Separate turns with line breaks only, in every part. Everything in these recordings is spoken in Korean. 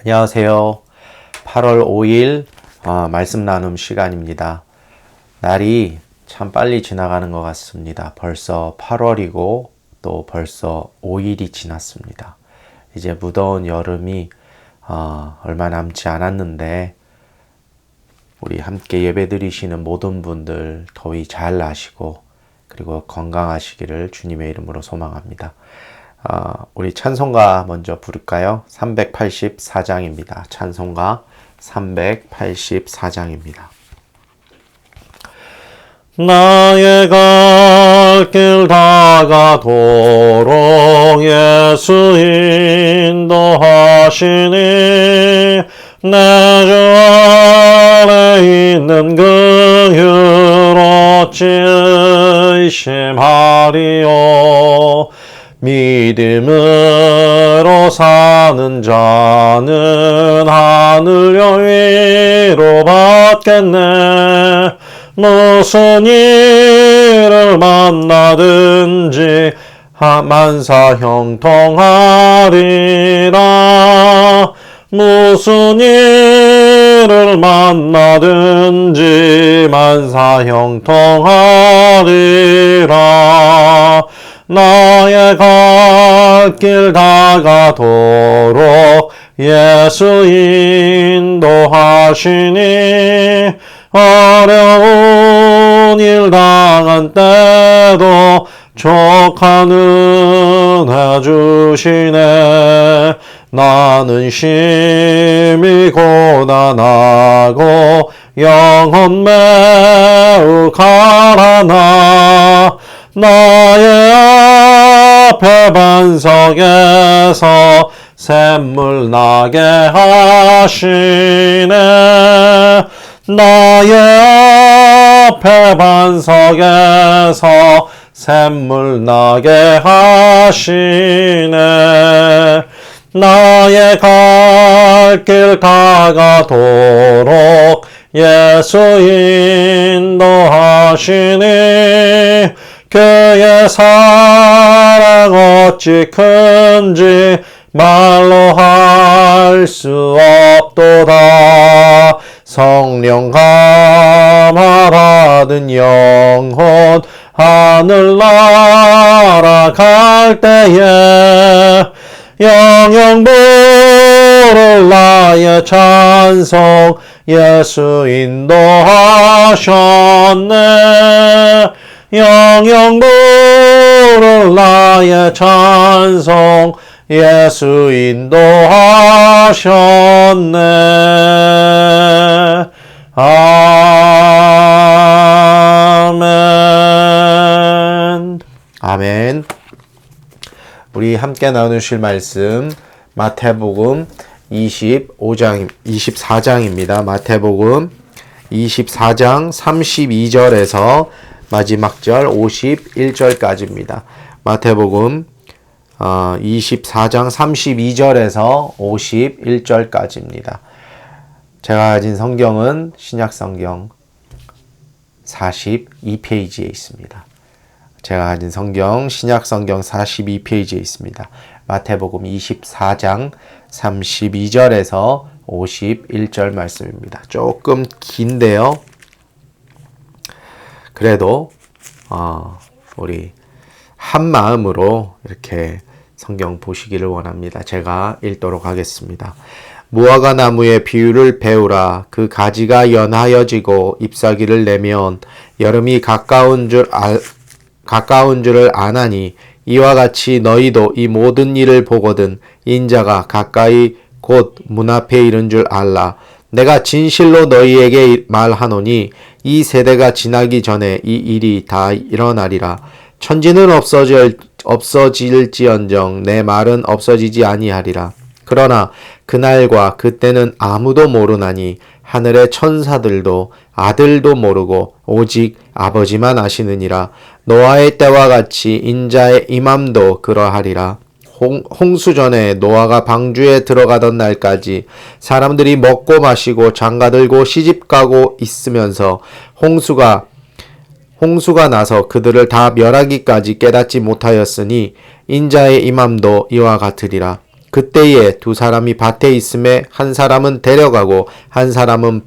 안녕하세요. 8월 5일 말씀 나눔 시간입니다. 날이 참 빨리 지나가는 것 같습니다. 벌써 8월이고 또 벌써 5일이 지났습니다. 이제 무더운 여름이 얼마 남지 않았는데 우리 함께 예배드리시는 모든 분들 더위 잘 나시고 그리고 건강하시기를 주님의 이름으로 소망합니다. 우리 찬송가 먼저 부를까요? 384장입니다. 찬송가 384장입니다. 나의 갈 길 다가도록 예수 인도하시니 내 주 안에 있는 그 어찌 의심하리요. 믿음으로 사는 자는 하늘 영위로 받겠네. 무슨 일을 만나든지 만사 형통하리라. 무슨 일을 만나든지 만사 형통하리라. 나의 갈 길 다가도록 예수 인도하시니 어려운 일 당한 때도 족한 은혜 주시네. 나는 심히 고난하고 영혼 매우 가라나. 나의 앞에 반석에서 샘물 나게 하시네. 나의 앞에 반석에서 샘물 나게 하시네. 나의 갈 길 다가도록 예수 인도하시니 그의 사랑 어찌 큰지 말로 할 수 없도다. 성령 감화 받은 영혼 하늘 날아갈 때에 영영 부를 나의 찬송 예수 인도하셨네. 영영 부를 나의 찬송 예수 인도하셨네. 아멘. 아멘. 우리 함께 나누실 말씀 마태복음 24장입니다. 마태복음 24장 32절에서 마지막 절 51절까지입니다. 마태복음 24장 32절에서 51절까지입니다. 제가 가진 성경은 신약성경 42페이지에 있습니다. 제가 가진 성경 신약성경 42페이지에 있습니다. 마태복음 24장 32절에서 51절 말씀입니다. 조금 긴데요. 그래도 우리 한 마음으로 이렇게 성경 보시기를 원합니다. 제가 읽도록 하겠습니다. 무화과 나무의 비유를 배우라. 그 가지가 연하여지고 잎사귀를 내면 여름이 가까운 줄을 아나니 이와 같이 너희도 이 모든 일을 보거든 인자가 가까이 곧 문 앞에 이른 줄 알라. 내가 진실로 너희에게 말하노니 이 세대가 지나기 전에 이 일이 다 일어나리라. 천지는 없어질지언정 내 말은 없어지지 아니하리라. 그러나 그날과 그때는 아무도 모르나니 하늘의 천사들도 아들도 모르고 오직 아버지만 아시느니라. 노아의 때와 같이 인자의 임함도 그러하리라. 홍수 전에 노아가 방주에 들어가던 날까지 사람들이 먹고 마시고 장가들고 시집가고 있으면서 홍수가 나서 그들을 다 멸하기까지 깨닫지 못하였으니 인자의 임함도 이와 같으리라. 그때에 두 사람이 밭에 있음에 한 사람은 데려가고 한 사람은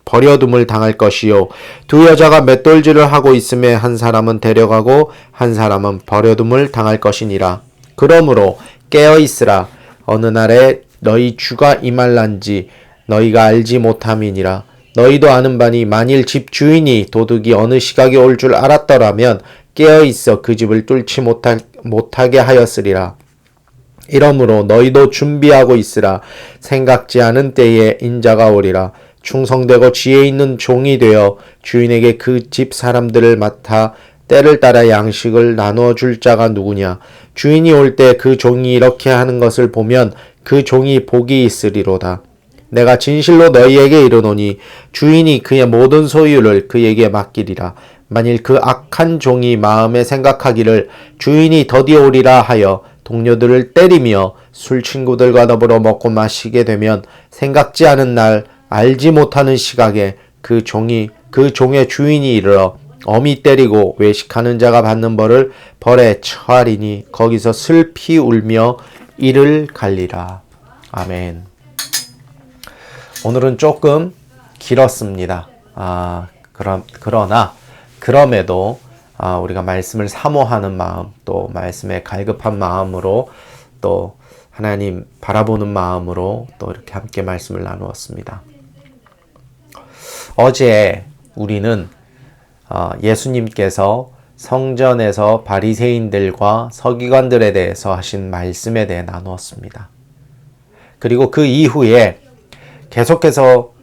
버려둠을 당할 것이요 두 여자가 맷돌질을 하고 있음에 한 사람은 데려가고 한 사람은 버려둠을 당할 것이니라. 그러므로 깨어 있으라. 어느 날에 너희 주가 임할란지 너희가 알지 못함이니라. 너희도 아는 바니 만일 집 주인이 도둑이 어느 시각에 올 줄 알았더라면 깨어 있어 그 집을 뚫지 못하게 하였으리라. 이러므로 너희도 준비하고 있으라. 생각지 않은 때에 인자가 오리라. 충성되고 지혜 있는 종이 되어 주인에게 그 집 사람들을 맡아 때를 따라 양식을 나누어 줄 자가 누구냐. 주인이 올 때 그 종이 이렇게 하는 것을 보면 그 종이 복이 있으리로다. 내가 진실로 너희에게 이르노니 주인이 그의 모든 소유를 그에게 맡기리라. 만일 그 악한 종이 마음에 생각하기를 주인이 더디어 오리라 하여 동료들을 때리며 술 친구들과 더불어 먹고 마시게 되면 생각지 않은 날 알지 못하는 시각에 그 종의 주인이 이르러 엄히 때리고 외식하는 자가 받는 벌에 처하리니 거기서 슬피 울며 이를 갈리라. 아멘. 오늘은 조금 길었습니다. 그럼에도 우리가 말씀을 사모하는 마음, 또 말씀에 갈급한 마음으로, 또 하나님 바라보는 마음으로 또 이렇게 함께 말씀을 나누었습니다. 어제 우리는 예수님께서 성전에서 바리새인들과 서기관들에 대해서 하신 말씀에 대해 나누었습니다. 그리고 그 이후에 계속해서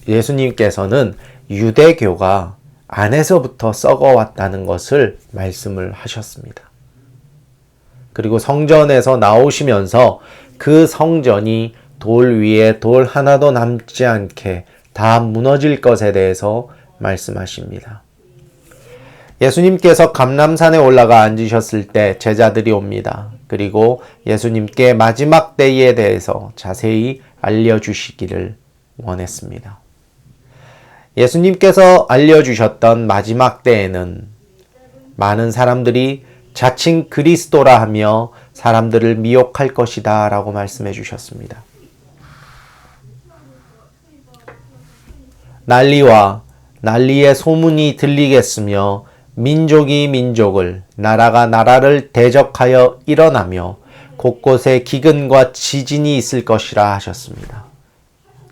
예수님께서는 유대교가 안에서부터 썩어왔다는 것을 말씀을 하셨습니다. 그리고 성전에서 나오시면서 그 성전이 돌 위에 돌 하나도 남지 않게 다 무너질 것에 대해서 말씀하십니다. 예수님께서 감람산에 올라가 앉으셨을 때 제자들이 옵니다. 그리고 예수님께 마지막 때에 대해서 자세히 알려주시기를 원했습니다. 예수님께서 알려주셨던 마지막 때에는 많은 사람들이 자칭 그리스도라 하며 사람들을 미혹할 것이다 라고 말씀해 주셨습니다. 난리와 난리의 소문이 들리겠으며 민족이 민족을, 나라가 나라를 대적하여 일어나며 곳곳에 기근과 지진이 있을 것이라 하셨습니다.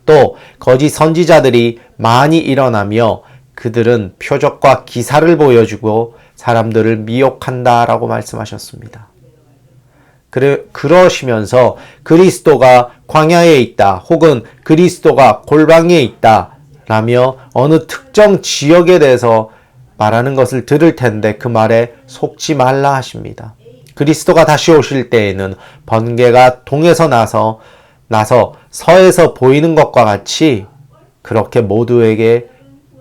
또 거짓 선지자들이 많이 일어나며 그들은 표적과 기사를 보여주고 사람들을 미혹한다라고 말씀하셨습니다. 그러시면서 그리스도가 광야에 있다 혹은 그리스도가 골방에 있다 라며 어느 특정 지역에 대해서 말하는 것을 들을 텐데 그 말에 속지 말라 하십니다. 그리스도가 다시 오실 때에는 번개가 동에서 나서 서에서 보이는 것과 같이 그렇게 모두에게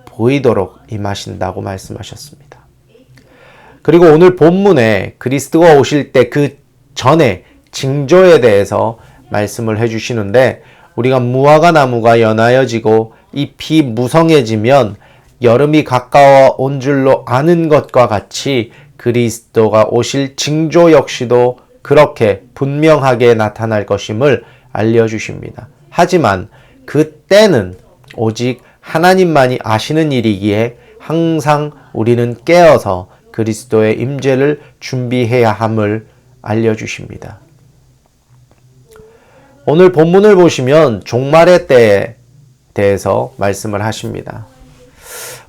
보이도록 임하신다고 말씀하셨습니다. 그리고 오늘 본문에 그리스도가 오실 때 그 전에 징조에 대해서 말씀을 해주시는데 우리가 무화과 나무가 연하여지고 잎이 무성해지면 여름이 가까워 온 줄로 아는 것과 같이 그리스도가 오실 징조 역시도 그렇게 분명하게 나타날 것임을 알려주십니다. 하지만 그 때는 오직 하나님만이 아시는 일이기에 항상 우리는 깨어서 그리스도의 임재를 준비해야 함을 알려주십니다. 오늘 본문을 보시면 종말의 때에 대해서 말씀을 하십니다.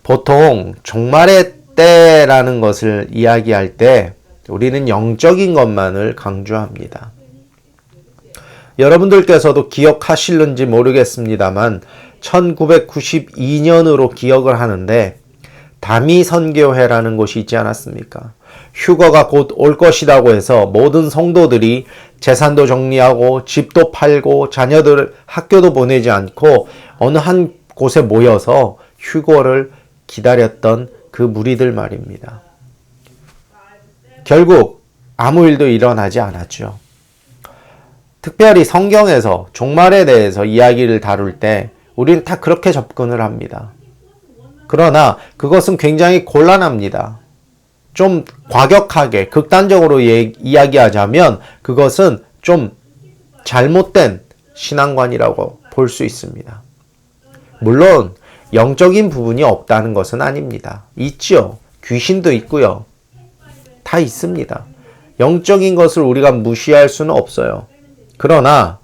보통 종말의 때라는 것을 이야기할 때 우리는 영적인 것만을 강조합니다. 여러분들께서도 기억하실는지 모르겠습니다만 1992년으로 기억을 하는데 다미 선교회라는 곳이 있지 않았습니까? 휴거가 곧 올 것이라고 해서 모든 성도들이 재산도 정리하고 집도 팔고 자녀들을 학교도 보내지 않고 어느 한 곳에 모여서 휴거를 기다렸던 그 무리들 말입니다. 결국 아무 일도 일어나지 않았죠. 특별히 성경에서 종말에 대해서 이야기를 다룰 때 우리는 다 그렇게 접근을 합니다. 그러나 그것은 굉장히 곤란합니다. 좀 과격하게 극단적으로 이야기하자면 그것은 좀 잘못된 신앙관이라고 볼 수 있습니다. 물론 영적인 부분이 없다는 것은 아닙니다. 있죠. 귀신도 있고요. 다 있습니다. 영적인 것을 우리가 무시할 수는 없어요. 그러나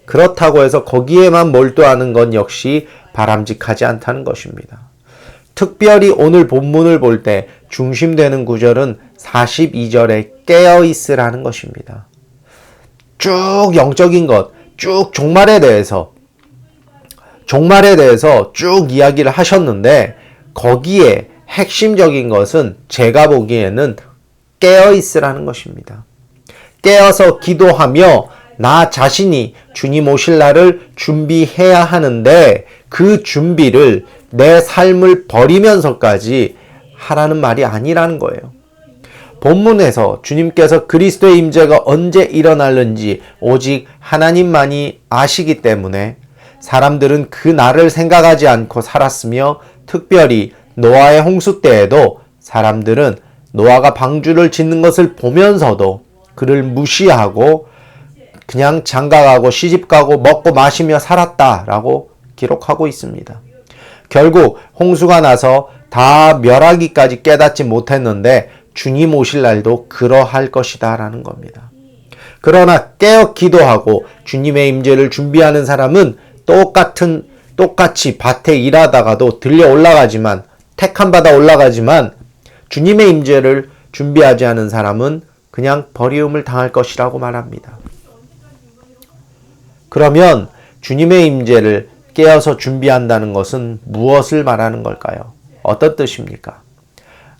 그렇다고 해서 거기에만 몰두하는 건 역시 바람직하지 않다는 것입니다. 특별히 오늘 본문을 볼 때 중심되는 구절은 42절에 깨어있으라는 것입니다. 쭉 영적인 것, 쭉 종말에 대해서 쭉 이야기를 하셨는데 거기에 핵심적인 것은 제가 보기에는 깨어있으라는 것입니다. 깨어서 기도하며 나 자신이 주님 오실 날을 준비해야 하는데 그 준비를 내 삶을 버리면서까지 하라는 말이 아니라는 거예요. 본문에서 주님께서 그리스도의 임재가 언제 일어날는지 오직 하나님만이 아시기 때문에 사람들은 그 날을 생각하지 않고 살았으며 특별히 노아의 홍수 때에도 사람들은 노아가 방주를 짓는 것을 보면서도 그를 무시하고 그냥 장가가고 시집가고 먹고 마시며 살았다라고 기록하고 있습니다. 결국 홍수가 나서 다 멸하기까지 깨닫지 못했는데 주님 오실 날도 그러할 것이다 라는 겁니다. 그러나 깨어 기도하고 주님의 임재를 준비하는 사람은 똑같이 밭에 일하다가도 들려 올라가지만 택함 받아 올라가지만 주님의 임재를 준비하지 않은 사람은 그냥 버리움을 당할 것이라고 말합니다. 그러면 주님의 임재를 깨어서 준비한다는 것은 무엇을 말하는 걸까요? 어떤 뜻입니까?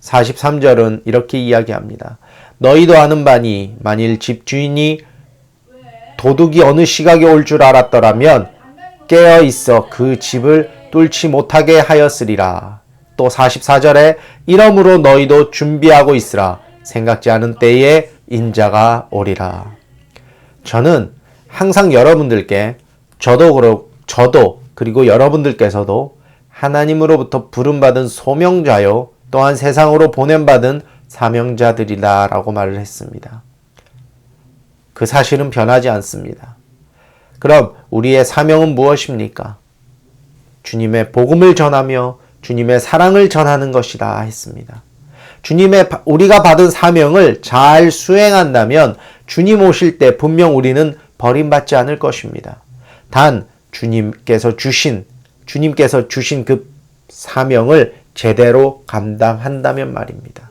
43절은 이렇게 이야기합니다. 너희도 아는 바니 만일 집 주인이 도둑이 어느 시각에 올 줄 알았더라면 깨어 있어 그 집을 뚫지 못하게 하였으리라. 또 44절에 이러므로 너희도 준비하고 있으라. 생각지 않은 때에 인자가 오리라. 저는 항상 여러분들께 저도 그리고 여러분들께서도 하나님으로부터 부름받은 소명자요 또한 세상으로 보냄받은 사명자들이다 라고 말을 했습니다. 그 사실은 변하지 않습니다. 그럼 우리의 사명은 무엇입니까? 주님의 복음을 전하며 주님의 사랑을 전하는 것이다 했습니다. 우리가 받은 사명을 잘 수행한다면 주님 오실 때 분명 우리는 버림받지 않을 것입니다. 단 주님께서 주신 그 사명을 제대로 감당한다면 말입니다.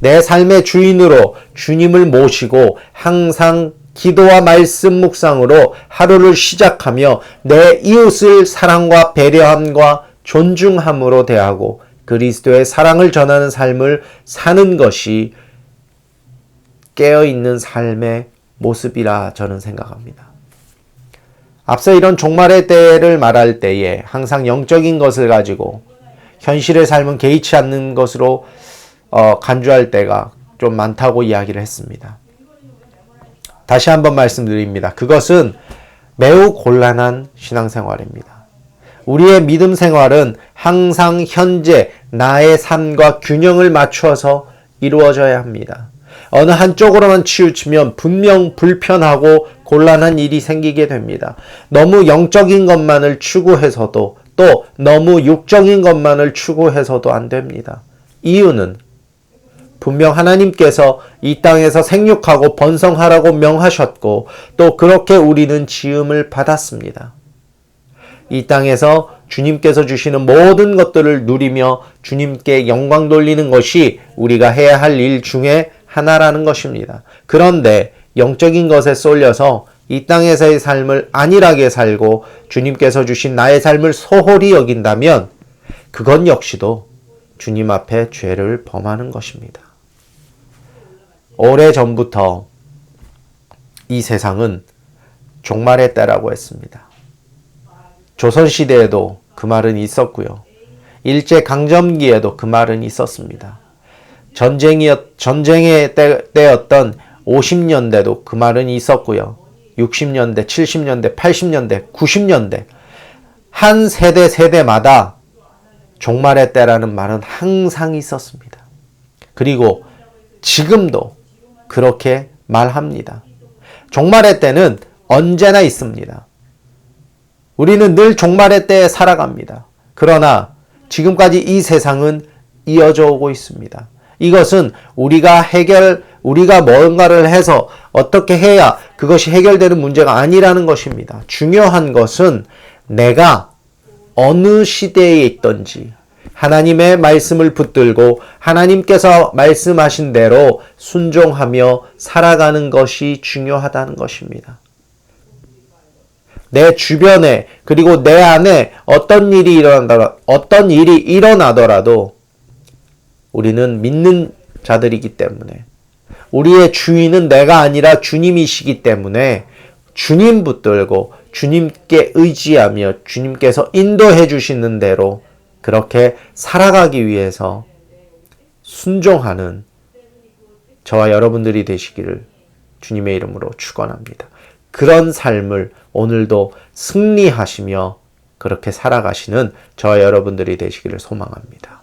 내 삶의 주인으로 주님을 모시고 항상 기도와 말씀 묵상으로 하루를 시작하며 내 이웃을 사랑과 배려함과 존중함으로 대하고 그리스도의 사랑을 전하는 삶을 사는 것이 깨어있는 삶의 모습이라 저는 생각합니다. 앞서 이런 종말의 때를 말할 때에 항상 영적인 것을 가지고 현실의 삶은 개의치 않는 것으로 간주할 때가 좀 많다고 이야기를 했습니다. 다시 한번 말씀드립니다. 그것은 매우 곤란한 신앙생활입니다. 우리의 믿음 생활은 항상 현재 나의 삶과 균형을 맞추어서 이루어져야 합니다. 어느 한쪽으로만 치우치면 분명 불편하고 곤란한 일이 생기게 됩니다. 너무 영적인 것만을 추구해서도 또 너무 육적인 것만을 추구해서도 안 됩니다. 이유는 분명 하나님께서 이 땅에서 생육하고 번성하라고 명하셨고 또 그렇게 우리는 지음을 받았습니다. 이 땅에서 주님께서 주시는 모든 것들을 누리며 주님께 영광 돌리는 것이 우리가 해야 할 일 중에 하나라는 것입니다. 그런데 영적인 것에 쏠려서 이 땅에서의 삶을 안일하게 살고 주님께서 주신 나의 삶을 소홀히 여긴다면 그건 역시도 주님 앞에 죄를 범하는 것입니다. 오래전부터 이 세상은 종말의 때라고 했습니다. 조선시대에도 그 말은 있었고요. 일제강점기에도 그 말은 있었습니다. 전쟁의 때였던 50년대도 그 말은 있었고요. 60년대, 70년대, 80년대, 90년대 한 세대마다 종말의 때라는 말은 항상 있었습니다. 그리고 지금도 그렇게 말합니다. 종말의 때는 언제나 있습니다. 우리는 늘 종말의 때에 살아갑니다. 그러나 지금까지 이 세상은 이어져 오고 있습니다. 이것은 우리가 뭔가를 해서 어떻게 해야 그것이 해결되는 문제가 아니라는 것입니다. 중요한 것은 내가 어느 시대에 있든지 하나님의 말씀을 붙들고 하나님께서 말씀하신 대로 순종하며 살아가는 것이 중요하다는 것입니다. 내 주변에 그리고 내 안에 어떤 일이 일어나더라도 우리는 믿는 자들이기 때문에 우리의 주인은 내가 아니라 주님이시기 때문에 주님 붙들고 주님께 의지하며 주님께서 인도해 주시는 대로 그렇게 살아가기 위해서 순종하는 저와 여러분들이 되시기를 주님의 이름으로 축원합니다. 그런 삶을 오늘도 승리하시며 그렇게 살아가시는 저와 여러분들이 되시기를 소망합니다.